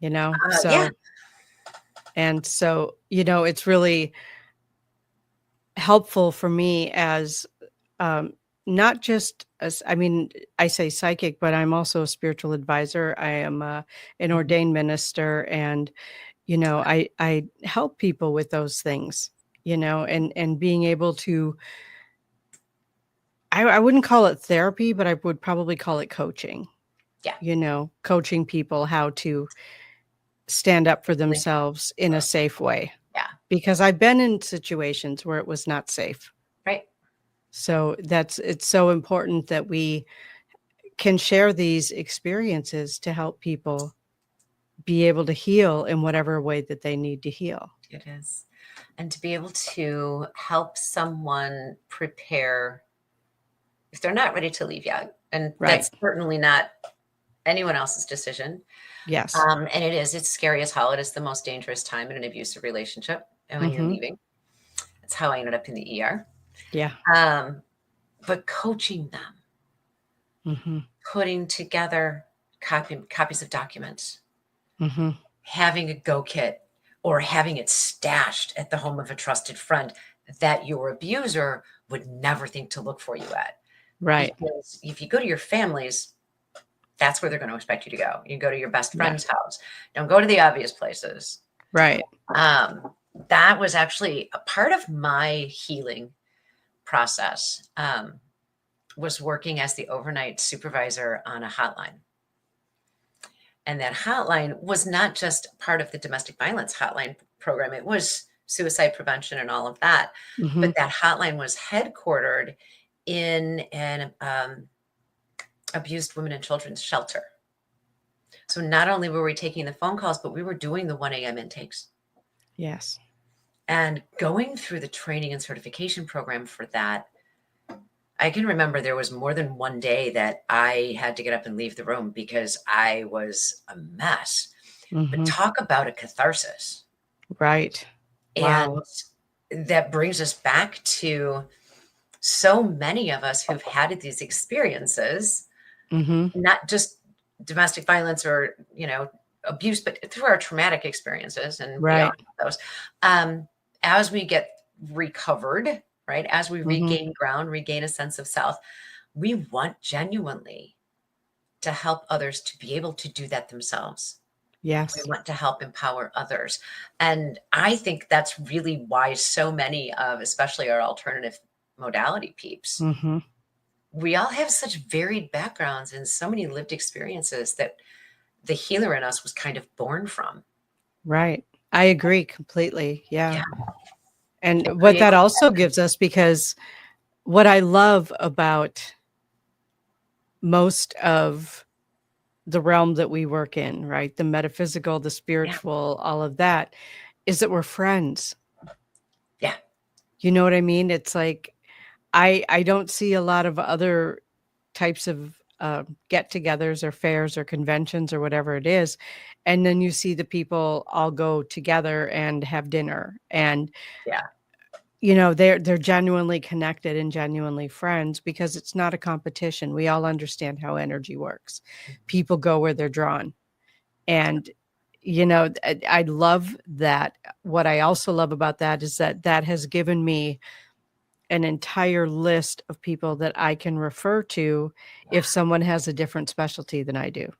you know? Yeah. It's really helpful for me as, um, not just as, I mean, I say psychic, but I'm also a spiritual advisor. I am an Mhm. ordained minister, and I help people with those things, and being able to. I wouldn't call it therapy, but I would probably call it coaching. Yeah. Coaching people how to stand up for Link up. themselves in a safe way, Yeah. because I've been in situations where it was not safe. Right. So it's so important that we can share these experiences to help people be able to heal in whatever way that they need to heal. It is. And to be able to help someone prepare if they're not ready to leave yet. And Right. that's certainly not anyone else's decision. Yes. And it's scary as hell. It is the most dangerous time in an abusive relationship. And when you're Mhm. leaving, that's how I ended up in the ER. Yeah. Um, but coaching them, Mhm. putting together copies of documents, Mhm. having a go kit, or having it stashed at the home of a trusted friend that your abuser would never think to look for you at. Right. Because if you go to your family's, that's where they're going to expect you to go. You go to your best Yeah. friend's house. Don't go to the obvious places. Right. Um, that was actually a part of my healing process. Was working as the overnight supervisor on a hotline. And that hotline was not just part of the domestic violence hotline program, it was suicide prevention and all of that. But Mhm. that hotline was headquartered in an abused women and children's shelter. So not only were we taking the phone calls, but we were doing the 1 a.m. intakes. Yes. And going through the training and certification program for that, I can remember there was more than one day that I had to get up and leave the room because I was a mess. But talk about a catharsis. Right. And Wow. that brings us back to so many of us who've had these experiences, not just domestic violence or, abuse, but through our traumatic experiences and beyond Right. those. As we get recovered, right, as we regain ground, regain a sense of self, we want genuinely to help others to be able to do that themselves. We Yes. want to help empower others. And I think that's really why so many of, especially our alternative modality peeps, we all have such varied backgrounds and so many lived experiences that the healer in us was kind of born from. Right. I agree completely. Yeah. Yeah. And what that also gives us, because what I love about most of the realm that we work in, right? The metaphysical, the spiritual, all of that, is that we're friends. Yeah. You know what I mean? It's like, I don't see a lot of other types of get-togethers or fairs or conventions or whatever it is, and then you see the people all go together and have dinner, and Yeah. they're genuinely connected and genuinely friends because it's not a competition. We all understand how energy works. People go where they're drawn, and I love that. What I also love about that is that has given me an entire list of people that I can refer to if someone has a different specialty than I do.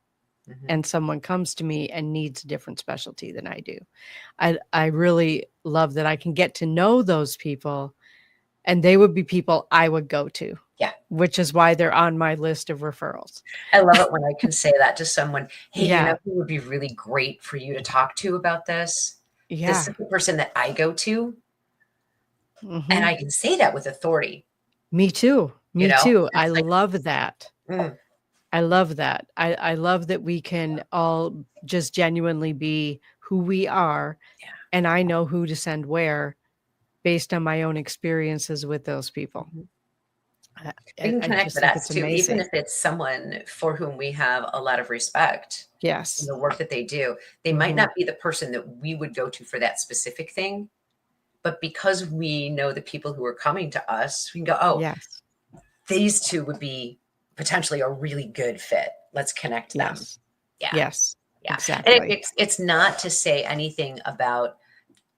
And someone comes to me and needs a different specialty than I do. I really love that I can get to know those people, and they would be people I would go to. Yeah. Which is why they're on my list of referrals. I love it when I can say that to someone. Hey, Yeah. who would be really great for you to talk to about this? Yeah. This is the person that I go to. And I can say that with authority. Me too. Me too. I It's like, love that. I love that. I love that we can all just genuinely be who we are. Yeah. And I know who to send where based on my own experiences with those people. We can I connect just the think dots it's too, even amazing. if it's someone for whom we have a lot of respect in Yes. the work that they do. They might not be the person that we would go to for that specific thing, but because we know the people who are coming to us, we can go, oh, Yes. these two would be potentially a really good fit. Let's connect them. Yes. Yeah. Yes. Yeah. Exactly. And it's not to say anything about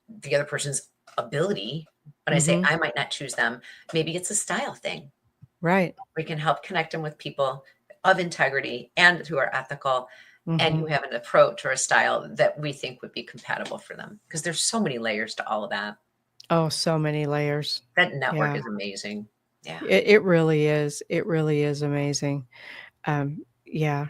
the other person's ability. When I say I might not choose them, maybe it's a style thing. Right. We can help connect them with people of integrity and who are ethical and who have an approach or a style that we think would be compatible for them. Because there's so many layers to all of that. Oh, so many layers. That network is amazing. Yeah. It really is. It really is amazing. Yeah.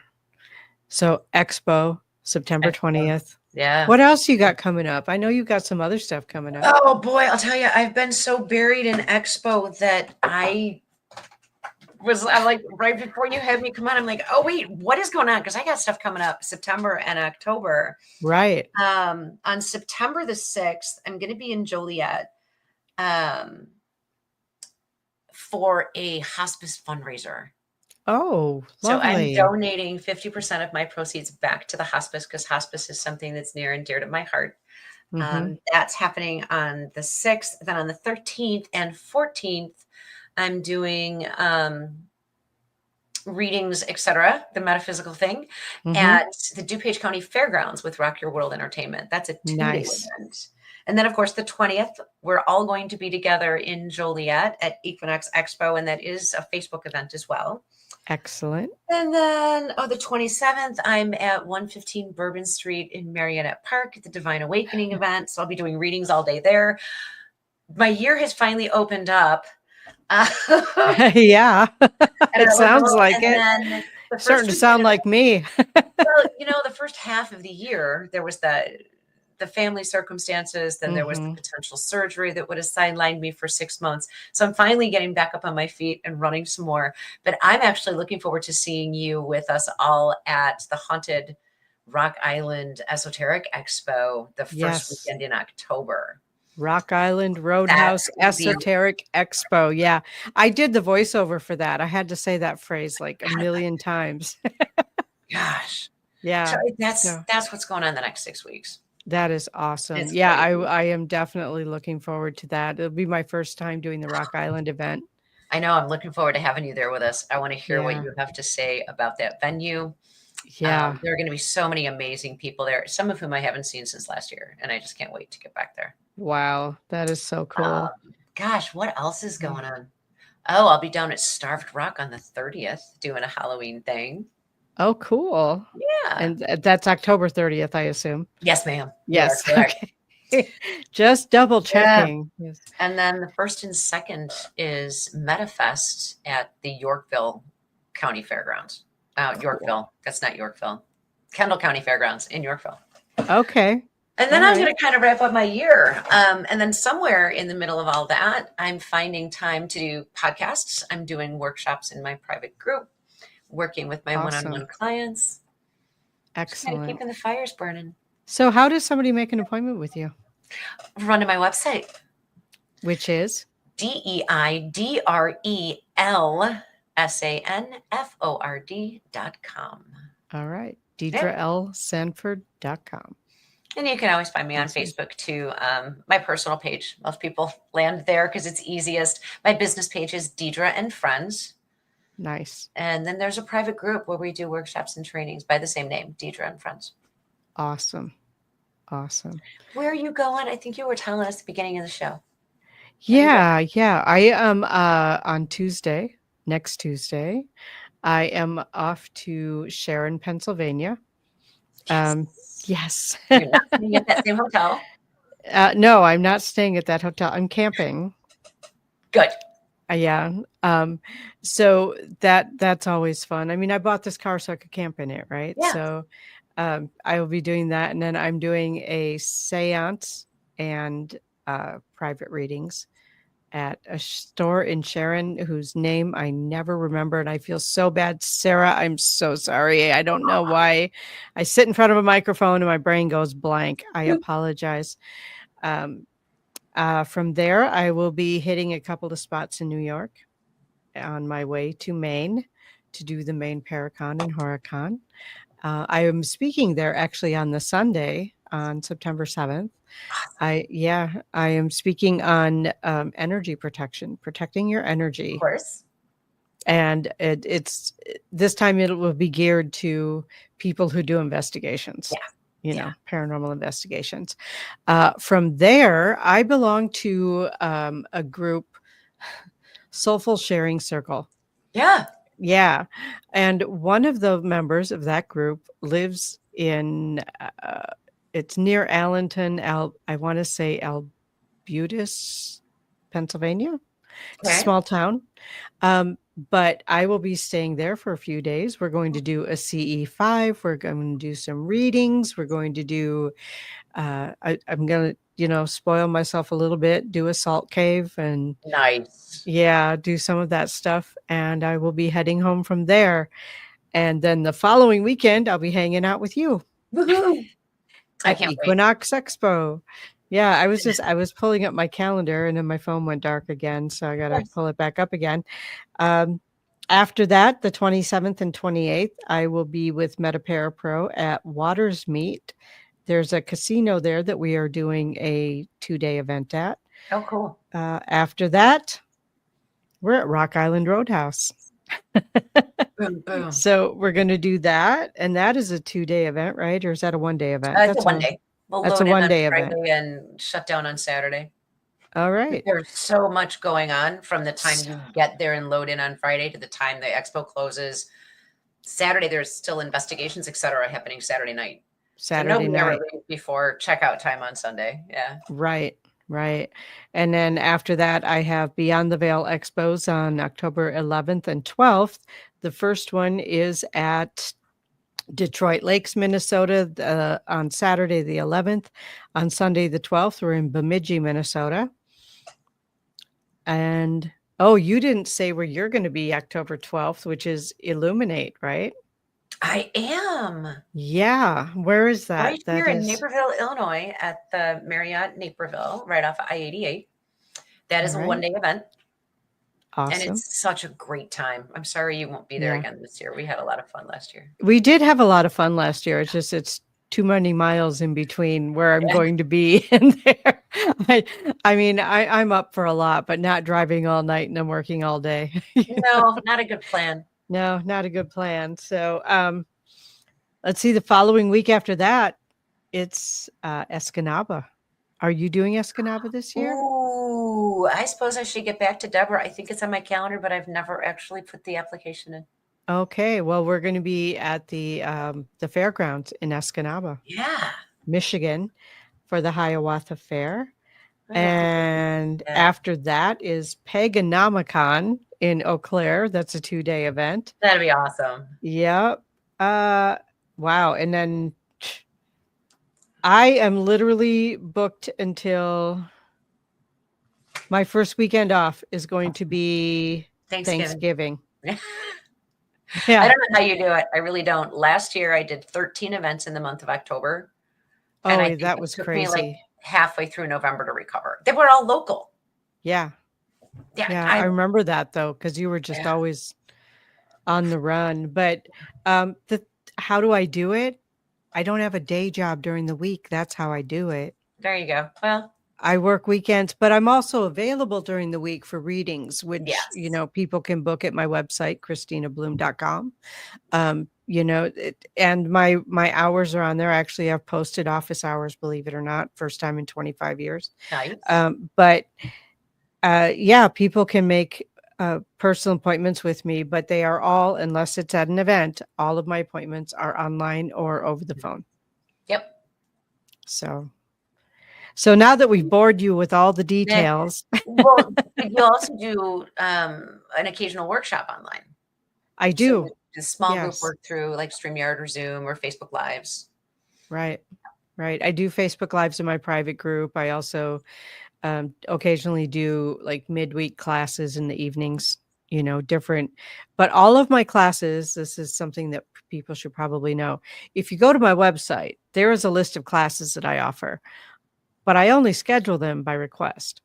So Expo, September 20th. Yeah. What else you got coming up? I know you got some other stuff coming up. Oh boy, I'll tell you, I've been so buried in Expo that I'm like, right before you had me come on, I'm like, oh wait, what is going on? Because I got stuff coming up September and October. Right. On September the 6th, I'm going to be in Joliet for a hospice fundraiser. Oh, So I'm lovely. donating 50% of my proceeds back to the hospice because hospice is something that's near and dear to my heart. That's happening on the 6th. Then on the 13th and 14th, I'm doing readings, etc., the metaphysical thing, at the DuPage County Fairgrounds with Rock Your World Entertainment. That's a 2-day event. And then, of course, the 20th, we're all going to be together in Joliet at Equinox Expo, and that is a Facebook event as well. Excellent. And then, the 27th, I'm at 115 Bourbon Street in Marionette Park at the Divine Awakening event. So I'll be doing readings all day there. My year has finally opened up. Yeah, it sounds like it. Starting to sound like me. Well, the first half of the year, there was the family circumstances, then there was the potential surgery that would have sidelined me for 6 months. So I'm finally getting back up on my feet and running some more. But I'm actually looking forward to seeing you with us all at the Haunted Rock Island Esoteric Expo the first weekend in October. Rock Island Roadhouse That's going to be, Esoteric Expo. Yeah. I did the voiceover for that. I had to say that phrase like a million times. gosh. So Yeah. that's what's going on the next 6 weeks. That is awesome. It's Yeah, crazy. I am definitely looking forward to that. It'll be my first time doing the Rock Island event. I know. I'm looking forward to having you there with us. I want to hear what Yeah. you have to say about that venue. Yeah. There are going to be so many amazing people there, some of whom I haven't seen since last year, and I just can't wait to get back there. Wow. That is so cool. Gosh, what else is going on? Oh, I'll be down at Starved Rock on the 30th doing a Halloween thing. Oh, cool. Yeah. And that's October 30th, I assume. Yes, ma'am. Yes. You are correct. Okay. Just double Yeah. checking. Yes. And then the 1st and 2nd is MetaFest at the Yorkville County Fairgrounds. Yorkville. That's not Yorkville. Kendall County Fairgrounds in Yorkville. Okay. And then I'm going to kind of wrap up my year. And then somewhere in the middle of all that, I'm finding time to do podcasts. I'm doing workshops in my private group, working with my one-on-one clients. Excellent. Keeping the fires burning. So how does somebody make an appointment with you? Run to my website. Which is? DeidrelSanford.com. All right. DeidreLSanford.com. And you can always find me on Facebook too. My personal page, most people land there because it's easiest. My business page is Deidre and Friends. Nice. And then there's a private group where we do workshops and trainings by the same name, Deidre and Friends. Awesome. Awesome. Where are you going? I think you were telling us at the beginning of the show. Yeah. I am on Tuesday, next Tuesday. I am off to Sharon, Pennsylvania. Yes. You're not staying at that same hotel? No, I'm not staying at that hotel. I'm camping. Good. Yeah. So that's always fun. I mean, I bought this car so I could camp in it, right? Yeah. So I will be doing that. And then I'm doing a seance and private readings at a store in Sharon whose name I never remember. And I feel so bad. Sarah, I'm so sorry. I don't know why I sit in front of a microphone and my brain goes blank. I apologize. From there, I will be hitting a couple of spots in New York on my way to Maine to do the Maine Paracon and Horicon. I am speaking there actually on the Sunday on September 7th. I am speaking on energy protection, protecting your energy. Of course. And it's this time it will be geared to people who do investigations. Yeah. Paranormal investigations. From there, I belong to a group, Soulful Sharing Circle. Yeah. And one of the members of that group lives in, it's near Allenton, I want to say Albutis, Pennsylvania. It's a small town. But I will be staying there for a few days. We're going to do a CE5. We're going to do some readings. We're going to do, I'm going to, spoil myself a little bit, do a salt cave and do some of that stuff. And I will be heading home from there. And then the following weekend, I'll be hanging out with you. At Equinox Expo. Yeah, I was pulling up my calendar and then my phone went dark again. So I got to pull it back up again. After that, the 27th and 28th, I will be with Metapara Pro at Waters Meet. There's a casino there that we are doing a 2-day event at. Oh, cool. After that, we're at Rock Island Roadhouse. Boom, boom. So we're going to do that. And that is a 2-day event, right? Or is that a 1-day event? That's a 1-day. That's a 1-day event. And shut down on Saturday. All right. There's so much going on from the time you get there and load in on Friday to the time the expo closes. Saturday, there's still investigations, etc., happening Saturday night. Saturday night. Before checkout time on Sunday. Yeah. Right. And then after that, I have Beyond the Veil Expos on October 11th and 12th. The first one is at Detroit Lakes, Minnesota, on Saturday, the 11th. On Sunday, the 12th, we're in Bemidji, Minnesota. And, you didn't say where you're going to be October 12th, which is Illuminate, right? I am. Yeah. Where is Right that? here That in is Naperville, Illinois, at the Marriott Naperville, right off of I-88. That all is a right. one-day event, and Awesome. it's such a great time. I'm sorry you won't be there Yeah. again this year. We had a lot of fun last year. We did have a lot of fun last year. It's too many miles in between where I'm Yeah. going to be and there. I I mean, I'm up for a lot, but not driving all night and I'm working all day. No, not a good plan. No, not a good plan. So, let's see, the following week after that, it's, Escanaba. Are you doing Escanaba this year? Ooh, I suppose I should get back to Deborah. I think it's on my calendar, but I've never actually put the application in. Okay, well, we're gonna be at the fairgrounds in Escanaba, Yeah. Michigan, for the Hiawatha Fair, I have to do and that. after that is Paganamicon in Eau Claire. That's a 2-day event. That'd be awesome. Yep. Wow, and then I am literally booked until my first weekend off is going to be Thanksgiving. Thanksgiving. I Yeah. don't know how you do it. I really don't. Last year I did 13 events in the month of October, and I Oh, think that it was took me like crazy. halfway through November to recover. They were all local. Yeah. Yeah, Yeah, I remember that though, because you were just yeah, always on the run. But the how do I do it? I don't have a day job during the week. That's how I do it. there you go. Well, I work weekends, but I'm also available during the week for readings, which, yes. people can book at my website, kristinabloom.com. And my hours are on there. Actually, I've posted office hours, believe it or not, first time in 25 years. Nice. But yeah, people can make personal appointments with me, but they are all, unless it's at an event, all of my appointments are online or over the phone. Yep. So now that we've bored you with all the Yeah. details, Well, but you also do an occasional workshop online. I So you do. do small group Yes. work through like StreamYard or Zoom or Facebook Lives. Right. Right. I do Facebook Lives in my private group. I also occasionally do like midweek classes in the evenings, different. But all of my classes, this is something that people should probably know. If you go to my website, there is a list of classes that I offer, but I only schedule them by request.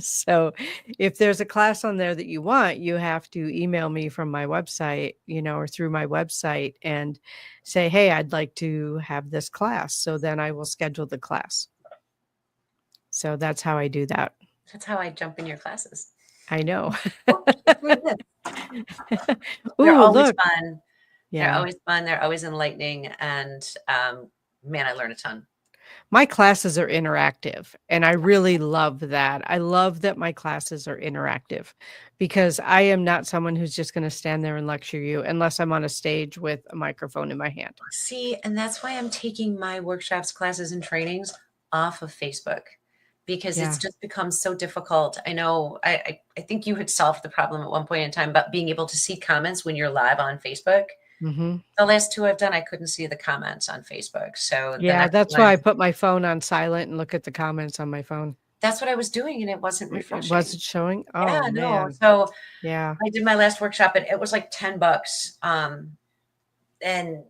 So if there's a class on there that you want, you have to email me from my website, or through my website and say, hey, I'd like to have this class. So then I will schedule the class. So that's how I do that. That's how I jump in your classes. I know. Oh, she's doing this. They're Ooh, always look. fun. They're Yeah. always fun. They're always enlightening. And man, I learn a ton. My classes are interactive, and I really love that. I love that my classes are interactive because I am not someone who's just going to stand there and lecture you unless I'm on a stage with a microphone in my hand. See, and that's why I'm taking my workshops, classes, and trainings off of Facebook because it's Yeah. just become so difficult. I know I think you had solved the problem at one point in time, but being able to see comments when you're live on Facebook. Mhm. The last two I've done, I couldn't see the comments on Facebook. So the Yeah, next that's why one, I put my phone on silent and look at the comments on my phone. that's what I was doing, and it wasn't It refreshing. wasn't showing? Yeah, Oh, no. man. So Yeah. I did my last workshop and it was like $10. And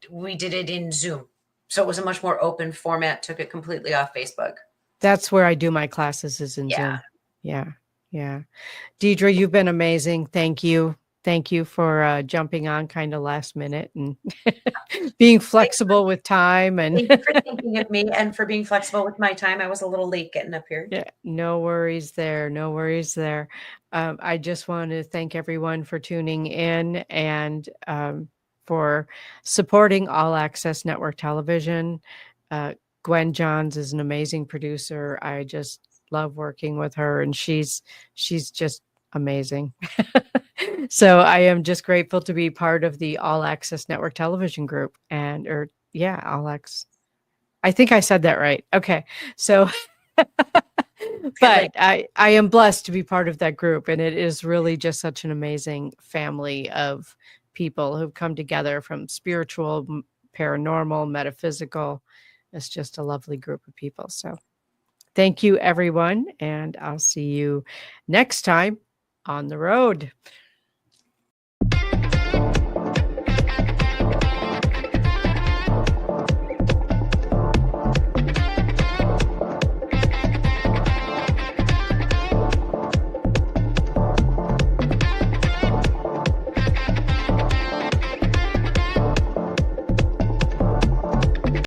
we did it in Zoom. So it was a much more open format, took it completely off Facebook. That's where I do my classes is in Yeah. Zoom. Yeah. Yeah. Deidre, you've been amazing. Thank you. Thank you for jumping on kind of last minute and being Thanks for, flexible with time and thank you for thinking of me and for being flexible with my time. I was a little late getting up here. yeah, no worries there. No worries there. I just want to thank everyone for tuning in and for supporting All Access Network Television. Uh, Gwen Johns is an amazing producer. I just love working with her, and she's just amazing. So I am just grateful to be part of the All Access Network Television group, or yeah, All Access. I think I said that right. Okay, so. Like, But I am blessed to be part of that group, and it is really just such an amazing family of people who've come together from spiritual, paranormal, metaphysical. It's just a lovely group of people. So thank you, everyone, and I'll see you next time on the road.